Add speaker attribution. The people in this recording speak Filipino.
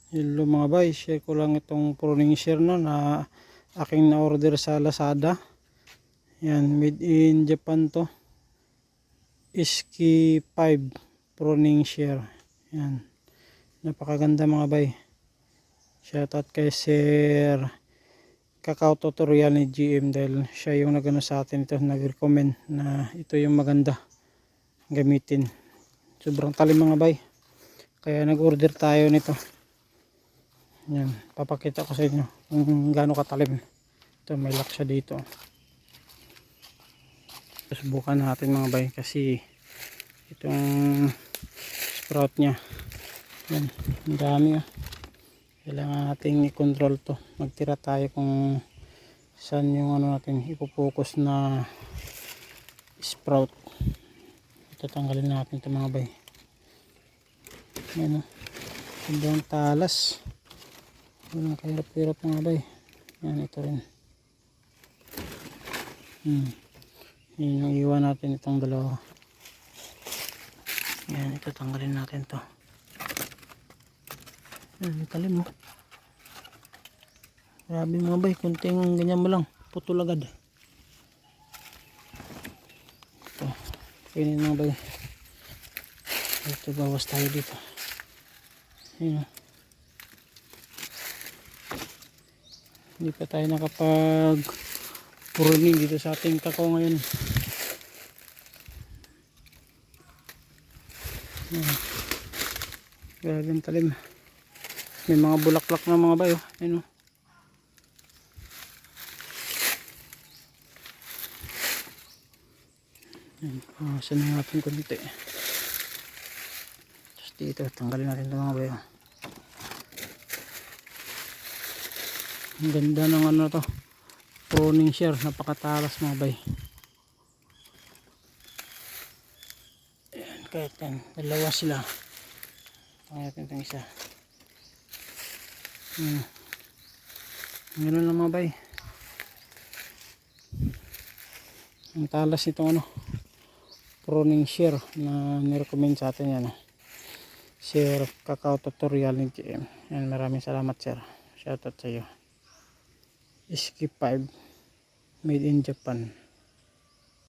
Speaker 1: Hello mga bay, share ko lang itong pruning shear na aking na-order sa Lazada. Yan, made in Japan to. Iski 5 pruning shear. Yan, napakaganda mga bay. Shoutout kay Sir Kakao Tutorial ni GM dahil siya yung nagano sa atin ito, nag-recommend na ito yung maganda gamitin. Sobrang talim mga bay, kaya nag-order tayo nito. Yan, papakita ko sa inyo kung gaano katalim. Ito, may lock siya dito. Subukan natin mga bay kasi itong sprout nya, yan, ang dami oh. Kailangan natin i-control to. Magtira tayo kung saan yung ano natin ipopokus na sprout. Tatanggalin natin ito mga bay. Yan oh, sobrang talas. Walang kahirap-hirap mga bay. Yan, ito rin. Yan yung iwan natin itong dalawa. Yan, ito tanggalin natin to. Yan, talim mo. Grabe mga bay, kunting ganyan mo lang, putol agad. Ito, pinin mga bay. Ito, bawas tayo dito. Yan. Hindi pa tayo nakapag pruning dito sa ating kakao ngayon. Grabe ang talim. May mga bulaklak na mga bayo. Ayun o. Pawasan na natin konti. Tapos dito tanggalin natin ito mga bayo. Ang ganda ng ano to, pruning shear, napakatalas mga bay. Ayan, kahit yan, dalawa sila. Ayan itong isa. Ganun lang mga bay. Ang talas itong ano, pruning shear na nirecommend sa atin yan. Sir Kakao Tutorial ni GM. Yan, maraming salamat sir. Shoutout sa iyo. Iski 5 made in Japan.